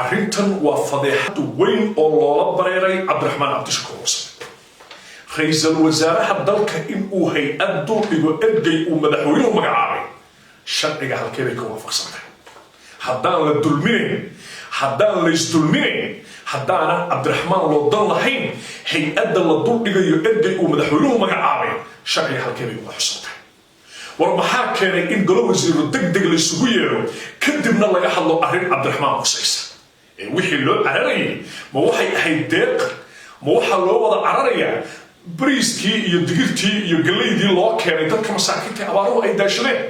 arrintan waa fadeexad weyn oo loola bareeray Cabdiraxmaan Cabdishakuur ra'iisul wasaaraha dalka in uu hay'ad dul dhigo ergey uu madaxweynuhu magacaabay sharciga halkeeday ka waafaqsantay haddaan la dulminayn haddaan la isdulminayn haddaana Cabdiraxmaan loo dan lahayn hay'adda la dul dhigayo ergey uu madaxweynuhu magacaabay sharciga halkeeday ka waafaqsantay war maxaa keenay in golo wasiiro degdeg la isugu yeero kadibna laga hadlo arrin Cabdiraxmaan khusaysa wixii loo cararayay ma waxay ahayd deeq ma waxa loo wada cararayaa bariiskii iyo digirtii iyo galeydii loo keenay dadka masaakiinta abaaruhu ay daashadeen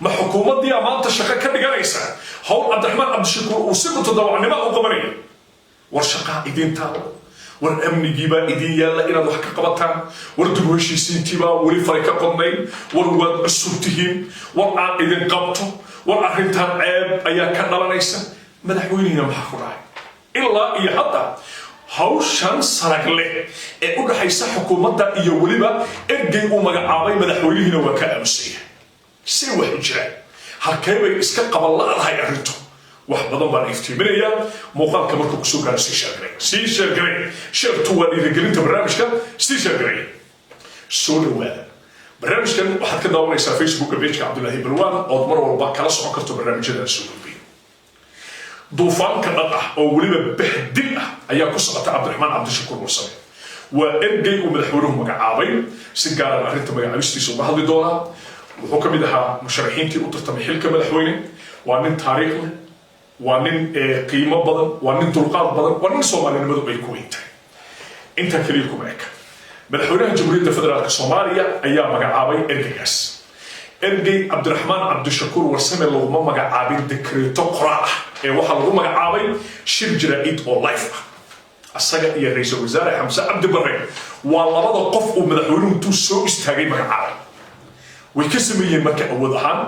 ma xukuumaddii maanta shaqo ka dhiganaysa hawl Cabdiraxmaan Cabdishakuur uu si mutadawacnimo u qabanayay war shaqaa idin taalo war amnigii baa idin yaalla inaad wax ka qabataan war dib u heshiisiintii baa weli faray ka qodnay war waad cusub tihiin war aan idin qabto war arrintan ceeb ayaa ka dhalanaysa madaxweynihina maxaa ku dhacay ilaa iyo hadda hawshan sarag leh ee u dhaxaysa xukuumadda iyo weliba ergey uu magacaabay madaxweynihina waa ka aamusaya si wax u jiraan halkee bay iska qaban la'dahay arrintu wax badan baan iftiiminayaa muuqaalka markuu kusoo gaaro sii sheergaray sheertu waa dhiirigelinta barnaamijka sii sheergaray soo dhawaada barnaamijkan waxaad ka daawanaysaa facebooka pageka cabdulaahi balwaan ood mar walba kala socon karto barnaamijyada soo gudbiya duufaanka dhaq ah oo weliba bahdil ah ayaa ku socota Cabdiraxmaan Cabdishakuur warsame waa ergey uu madaxweynuhu magacaabay si gaar ah arrinta magacaabistiisa uga hadli doonaa wuxuu ka mid ahaa musharaxiintii u tartamay xilka madaxweyne waa nin taariikh leh waa nin qiimo badan waa nin dulqaad badan waa nin soomaalinimadu ay ku weyn tahay intaa keliya kuma eka madaxweynaha jamhuuriyadda federaalka soomaaliya ayaa magacaabay ergeygaas ergey Cabdiraxmaan Cabdishakuur warsame laguma magacaabin dekreeto qoraa ah ee waxaa lagu magacaabay shir jaraa'id oo live ah asaga iyo ra'iisul wasaare Xamse Cabdi Barre waa labada qof uu madaxweynuhu intuu soo istaagay magacaabay way ka sameeyeen marka awood ahaan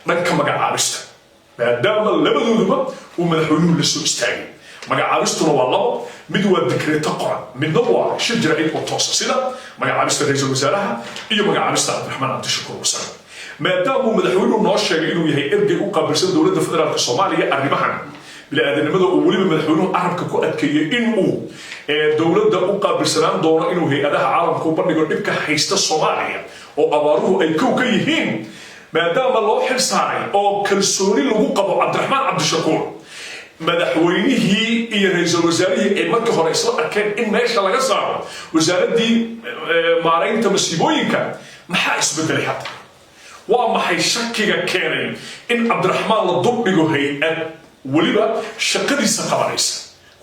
dhanka magacaabista maadaama labadooduba uu madaxweynuhu la soo istaagay magacaabistuna waa labo mid waa dekreeto qoran midna waa shir jaraa'id oo toosa sida magacaabista ra'iisul wasaaraha iyo magacaabista Cabdiraxmaan Cabdishakuur warsame maadaama uu madaxweynuhu noo sheegay inuu yahay ergey u qaabilsan dowladda federaalka Soomaaliya arrimahan bini'aadanimada uu weliba madaxweynuhu arabka ku adkeeyay inuu dowladda u qaabilsanaan doono inuu hay'adaha caalamka u bandhigo dhibka haysta Soomaaliya oo abaaruhu ay kow ka yihiin maadaama loo xil saaray oo kalsooni lagu qabo Cabdiraxmaan Cabdishakuur madaxweynihii iyo ra'iisul wasaarihii ay markii hore isla arkeen in meesha laga saaro wasaaraddii maaraynta masiibooyinka maxaa isbedelay hadda waa maxay shakiga keenay in Cabdiraxmaan la dul dhigo hay'ad weliba shaqadiisa qabanaysa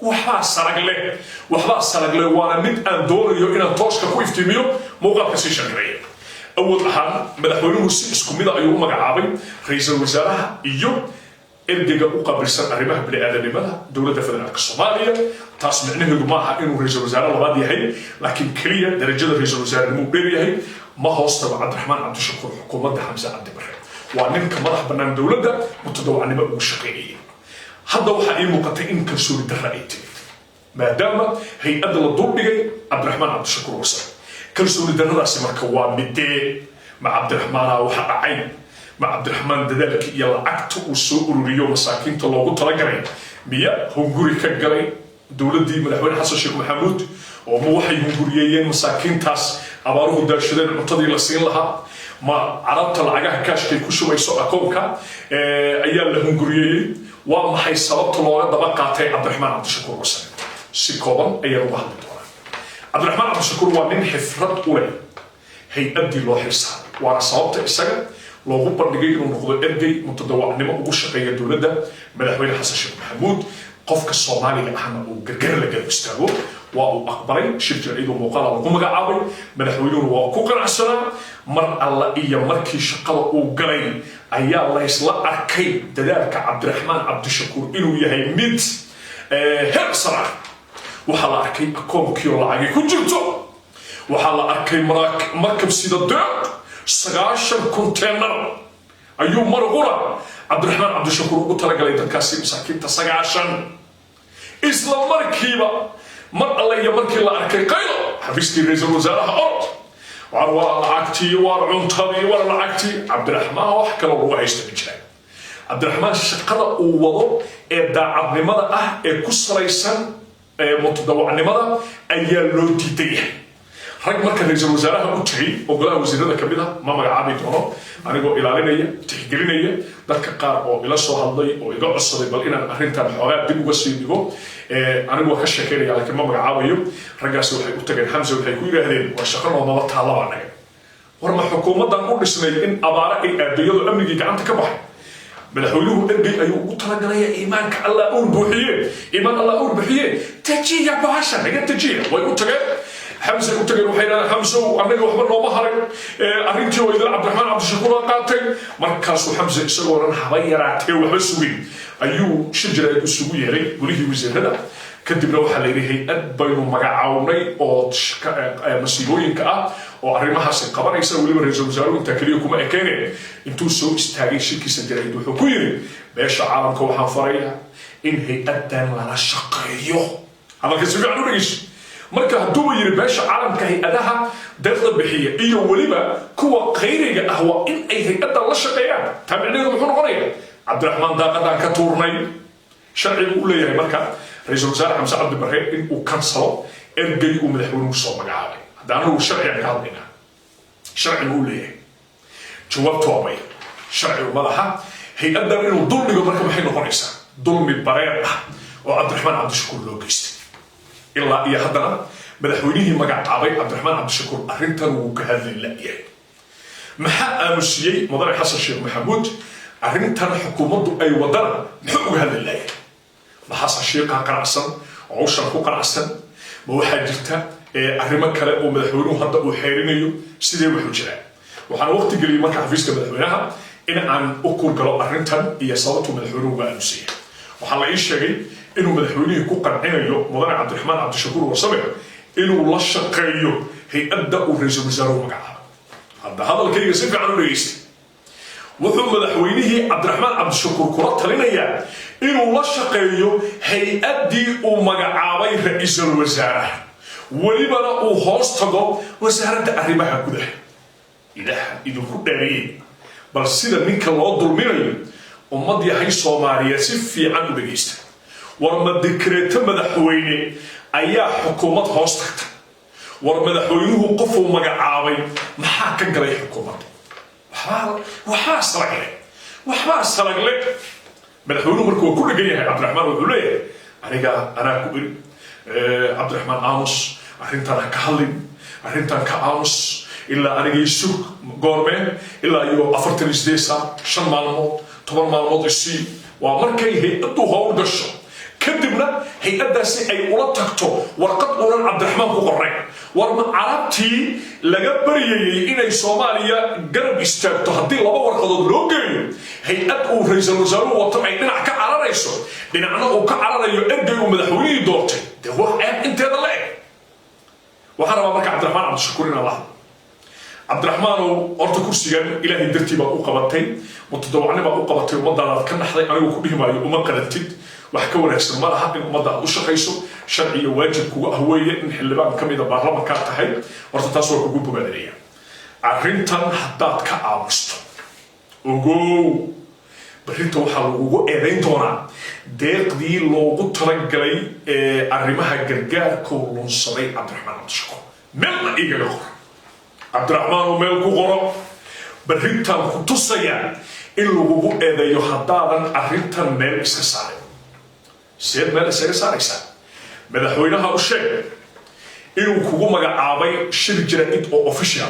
waxbaa sarag leh waana mid aan doonayo inaan tooska ku iftiimiyo muuqaalka sii sheegnaya awood ahaan madaxweynuhu si isku mid ah ayuu u magacaabay ra'iisul wasaaraha iyo ergeyga u qaabilsan arrimaha bini'aadanimada dowladda federaalka Soomaaliya taas micnaheedu maaha inuu ra'iisul wasaare labaad yahay laakiin kaliya darajada ra'iisul wasaarenimo uu dheer yahay ma hoostaba Cabdiraxmaan Cabdishakuur xukuumadda Xamse Cabdi Barre waa ninka madax bannaan dowladda mutadawacnimo ugu shaqeeyay hadda waxaa ii muuqatay in kalsooni darra ay timid maadaama hay'adda la dul dhigay Cabdiraxmaan Cabdishakuur warsame kalsooni darradaasi marka waa midee ma Cabdiraxmaana waxa dhacay ma Cabdiraxmaan dadaalkii iyo lacagta uu soo ururiyo masaakiinta loogu talagalay miya hunguri ka galay dowladdii madaxweyne xasan sheekh maxamuud oo ma waxay hunguriyeeyeen masaakiintaas abaaruhu daashadeen cuntadii la siin lahaa ma carabta lacagaha kaashkay ku shubayso akoonka ayaa la hunguriyeeyey waa maxay sababta looga daba qaatay Cabdiraxmaan Cabdishakuur warsame si kooban ayaan uga hadli doonaa Cabdiraxmaan Cabdishakuur waa nin xifrad u leh hay'addii loo xilsaaray waana sababta isaga loogu bandhigay inuu noqdo ergey mutadawacnimo ugu shaqeeya dowladda madaxweyne xasan sheekh maxamuud qofka Soomaaliga ahna uu gargar la garab istaago waa uu aqbalay shir jaraa'id oo muuqaal lagu magacaabay madaxweynuhu waa ku qanacsanaa mar alla iyo markii shaqada uu galay ayaa la isla arkay dadaalka Cabdiraxmaan Cabdishakuur inuu yahay mid heer sare waxaa la arkay akoonkii oo lacagay ku jirto waxaa la arkay markab sida deeq 90 konteenar ayuu marqura Cabdiraxmaan Cabdishakuur ugu talagalay dadkaasi masaakiinta 90 isla markiiba mar alla iyo markii la arkay qaylo xafiiskii ra'iisul wasaaraha waa lacagtii waa cuntadii waa lacagtii Cabdiraxmaan wax kale lagu haysta ma jiraan عبد الرحمن الشقة ووضو داعب نمضة كسر يسن متضوع نمضة أيا لودي تيه rag marka ra'iisul wasaaraha u tagay oo golaha wasiirada kamid ah ma magacaabi doono anigoo ilaalinaya tixgelinaya dadka qaar oo ila soo hadlay oo iga codsaday bal inaan arrintan xogaa dib uga sii dhigo anigoo ka sheekeynaya laakiin ma magacaabayo raggaas waxay u tageen Hamza waxay ku yiraahdeen waa shaqo noomada taalaba anaga war ma xukuumadan u dhisnay in abaara ay aadayado amnigii gacanta ka baxay madaxweynuhu ergey ayuu ugu talagalaya iimaanka Allah uu buuxiye iimaan Allah uu buuxiye tajiya bahasha naga tajiya way u tageen حمزة وتجر وحينا حمزة وأنا وحنا نومهر أرنتي وإذا عبد الرحمن عبد الشكور قاتل مركز وحمزة يسوون حبيرات وحسوي أيو شجرة يسوي يعني وليه وزير هذا كدبنا وحليله أدبينو مجاعوني أو مسيبوين كأ أو أريمها سقبر يسوي لي رئيس الوزراء تكليكم أكانه أنتوا سو استعجل شيء سنتين يدو حكومي باش عالم كوحان فريا إن هي أدان على شقيه هذا كسبي عنو نجيش marka haduu yiri beesha caalamka hay'adaha deeqda bixiya iyo waliba kuwa qeyriga ah waa in ay hay'adda la shaqeeyaan taabiciinadu wuxuu noqonayaa Cabdiraxmaan daaqadan ka tuurnay sharcigu u leeyahay marka ra'iisul wasaare Xamse Cabdi Barre in uu kansalo ergey uu madaxweynuhu soo magacaabay hadana uu sharciga ka hadlaynaa sharcigu u leeyahay jawaabtu waa bay sharcigu madaxa hay'addan inuu dulmiga marka maxay noqonaysaa dulmi bareer ah oo Cabdiraxmaan Cabdi Shakuur loo geystay إلا إيه هذا مدحونيه مجا عبي عبد الرحمن عبد الشكور أرنتن وكهذا اللقية محقق مسيء مدار حسن الشيخ محمود أرنتن حكومته أي وضع محقق هذا اللقية ما حسن الشيخ قرأسن عشر قرأسن ما هو حاجته أرنما كلام ومدحونه هذا وحيرينيو سيدي وحجرة وحنا وقت قليل ما كحفيز كمدحونها إن عن أقول قالوا أرنتن هي صوت مدحونه وأمسية وحنا إيش شيء إنه مدحونيه يكون قنعينيو مدار عبد الرحمن عبد الشكور وصبح إنه لا شقيو هي أبدأ ورئيس الوزراء مقعها هذا الكلمة سيف عنه رئيس وحو مدحونيه عبد الرحمن عبد الشكور كرات لنا إنه لا شقيو هي أدي ومقعاوي رئيس الوزراء ولبنا وهوستغو وزارة أهربها كده إذا كنت دارين بل سيدا منك الله ظلمينيو ومضي هاي صوماليا سيفي عنه بجيست ورما دكريت مدحويني أيها حكومة هوستكت ورما مدحوينه قفوا مقعاوي محا كان قرأي حكومة وحا سرق لك مدحوينه مركوا كل جنيه عبد الرحمن وحوليه أنا كبير عبد الرحمن آموس أرنتان كهلم أرنتان كآموس إلا أنا يسوع قرمه إلا يو أفرتنيس ديسا شن معلومات طبعا معلومات السي ومركي هي أدو هول قشة كدبنا هي أدرسي أي ولا تكتو ورقد أولان عبد الرحمن قرين ورما عربتي لجبري إن الصومالية قرب استبتو هدي لبا ورقد لوجي هي أدو رئيس الوزراء وطبعا إن عكا على رئيسه إن أنا أوكا على رئيسه أرجع ومدحوني دورتي ده هو أنت هذا لا وحنا مركب عبد الرحمن عبد الشكور الله عبد الرحمن أرتو كرسي إلى هندرتي بقى قبضتين متدوعني بقى قبضتين ومضى كنا حضي أنا وكلهم أيوة وما قدرتد وحكوا نفس ما راح إن مضى وشقيسو شرعي واجب هوية إن حل بقى كم إذا برا مكان تحي أرتو تصور كجوب بدرية عرنتن حدات كأمست وجو بريتو حلو وجو إيرينتونا ديق دي لوجو ترجلي أرمها جرجار كولون صبي عبد الرحمن عبد الشكور ملنا إيجا الأخرى عبد الرحمن وملكو غرا بريتان خطوصيا إلو بو إذا يحدادا أريتان ميل إسكساري سيد ميل إسكساري مدحوينها الشيء إلو كوغو مقعابي شير جرائد أو أوفيشيال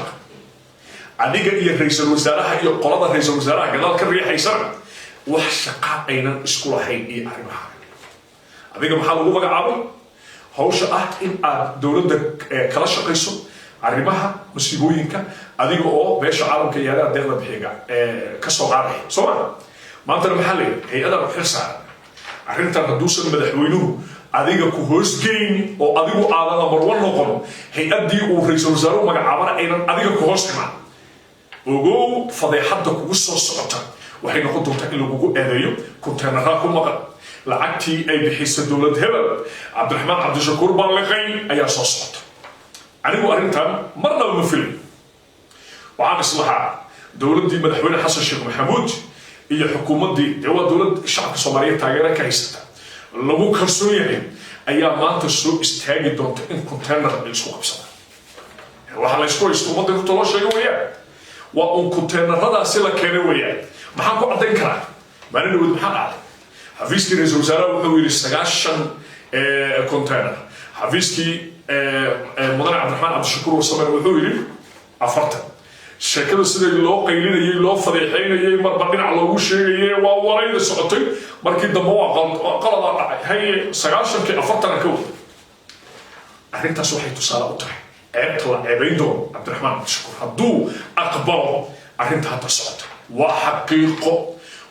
أديك إيا رئيس الوزراء إيا قرادة رئيس الوزراء قدال كريا حيسان وحشقاء أينا إسكولا حين إيا أرمها أديك محاولو مقعابي هوشا إن دولة كلا شقيسو arrimaha musiibooyinka adiga oo beesha caalamka iyo hay'adaha deeqda bixiga ka soo qaaday Soomaaliya maanta maxaa leeyahay hay'adaha u xirsan arrintan haduusan madaxweynuhu adiga ku hoosgeyn oo adigu aadan number 1 noqon hay'adii uu ra'iisul wasaaruhu magacaabana aynan adiga ku hoosgeyn ogow fadeexada kugu soo socota waxay noqon doontaa in lagu eedeeyo konteenarka ku maqan lacagtii ay bixisay dawlad hebel Cabdiraxmaan Cabdi Shakuur baan leeyahay ayaa soo socota أنا أرنتان مرة مفيلم وعن إصلاحها دولة دي مدحوينة حسن الشيخ محمود iyo xukuumaddii dee waa dowlad shacabka soomaaliyeed taageero ka haysata lagu kalsoon yahay ayaa maanta soo istaagi doonta in container ay isku qabsadaan waxa la isku haysto ummadda inta loo sheego weeyaan waa un containeradaasi la keenay weeyaan maxaan ku caddayn karaa maalin dhaweyd maxaa dhacday xafiiskii ra-iisul wasaaraha wuxuu yidhi 9 container xafiiskii mudane cabdiraxmaan cabdishakuur warsame wuxuu yidhi 40 sheekada sidii loo qaylinayay loo fadeexaynayay marba dhinac loogu sheegayay waa warayda socotay markii dambe waa qalada dhacay haye 9 40 ka wada arrintaas waxay tusaale u tahay ceebta la ceebayn doono cabdiraxmaan cabdishakuur hadduu aqbalo arrinta hadda socota waa xaqiiqo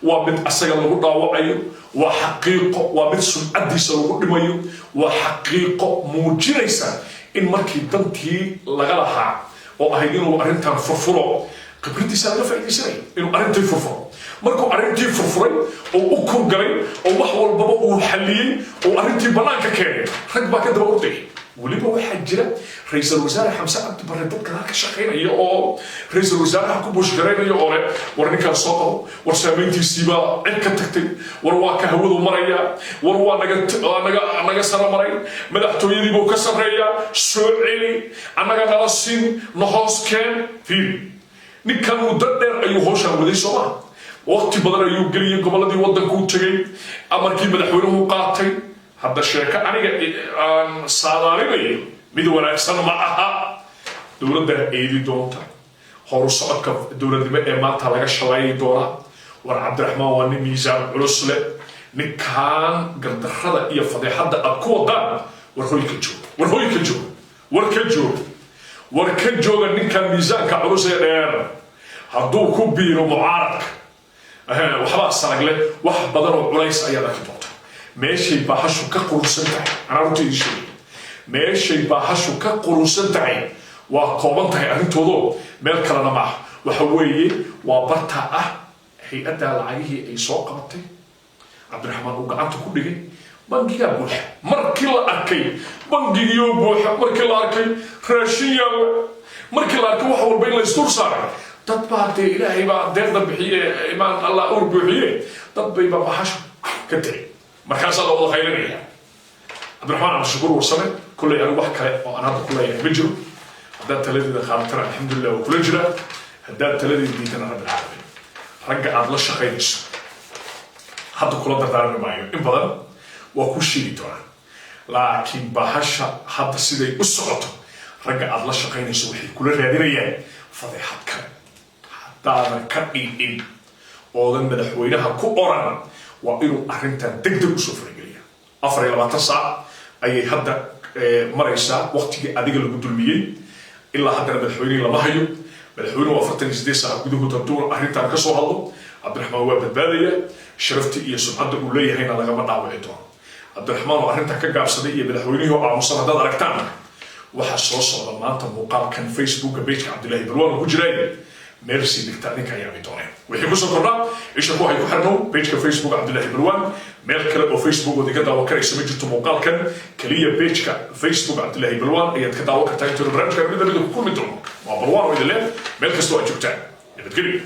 waa mid asaga lagu dhaawacayo waa xaqiiqo waa mid sumcadiisa lagu dhimayo waa xaqiiqo muujinaysa in markii dantii laga lahaa oo ahayd inuu arrintan furfuro khibradiisa laga faa'iidaysanay inuu arrintii furfuro markuu arrintii furfuray oo u kurgalay oo wax walbaba uu xalliyey oo arrintii bannaanka keenay rag baa ka daba ordayay weliba waxaa jira ra-iisul wasaare xamse cabdi barre dadka ka shaqaynaya oo ra-iisul wasaaraha ku buushgaraynaya oo leh war ninkaan soo qabo war saamayntiisiibaa cid ka tagtay war waa ka hawadu maraya war waa naga sara maray madaxtooyadiibuu ka sarreeyaa soo celi annaga nala siin nahoos keen fiil ninkan muddo dheer ayuu howshaan waday soo maha waqti badan ayuu geliyay gobolladii waddankuu tegay amarkii madaxweynuhu qaatay hadda sheeko aniga aan saadaalinayo mid wanaagsan ma aha dowladda eedi doonta horu socodka dowladnimo ee maanta laga shalaayay doona war cabdiraxmaan waa nin miisaan culus leh ninkaan gardarrada iyo fadeexadda aad ku wadaan war hoy ka jooga war ka jooga ninkan miisaanka culus ee dheer hadduu ku biiro mucaaradka waxbaa sarag leh wax badan oo culays ayaad arki doonta meeshay baahashu ka qurunsan tahay anaa runta idin sheegay meeshay baahashu ka qurunsan tahay waa kooban tahay arrintoodo meel kalena ma ah waxa weeye waa bartaa ah hay-adda lacagihii ay soo qabatay cabdiraxmaan uu gacanta ku dhigay bangigaa buuxa markii la arkay bangigiioo buuxa markii la arkay raashin yaalla markii la arkay wax walba in la isdur saaray dad baa dee ilaahay baa deeqda bixiye imaan allah ur buuxiye dad bayba bahasha ka tegay markaasaa la wada qaylinaya cabdiraxmaan cabdishakuur warsame kullay anigu wax kale oo aan hadda ku leeyahay ma jiro haddaad taladeeda qaadatana alxamdulilah waa kula jiraa haddaad taladeeda diidana rabbil caalamiin ragga aad la shaqaynayso hadda kula dardaarmi maayo in badan waa ku sheegi doonaa laakiin bahasha hadda siday u socoto ragga aad la shaqaynayso waxay kula raadinayaan fadeexad kale haddaadan ka dhiidhin oodan madaxweynaha ku oran waa inuu arrintan degdeg usoo farageliya 24 saac ayay hadda maraysaa waqtigii adiga lagu dulmiyey ilaa haddana madaxweynihii lama hayo madaxweynuhu 48 saac gudahood hadduu arrintan ka soo hadlo cabdiraxmaan waa badbaadaya sharaftii iyo sumcadda uu leeyahayna lagama dhaawici doono cabdiraxmaan oo arrintan ka gaabsaday iyo madaxweynihii oo aamusan haddaad aragtaan waxaa soo socda maanta muuqaalkan facebooka pageka cabdilaahi balwaan ku jiray ميرسي دكتور أنك يا بيتوني ويحبوا سكرنا إيش أبوه يكون حرنو بيج كفيسبوك عبد الله بلوان ميل كلا وفيسبوك ودي كده وكري سمجت مقال كان كلية بيج كفيسبوك عبد الله بلوان هي كده وكتايتر برنامج كده بدو كل مدرون مع بلوان ويدلين ميل كستو أجوبتان يبتكلي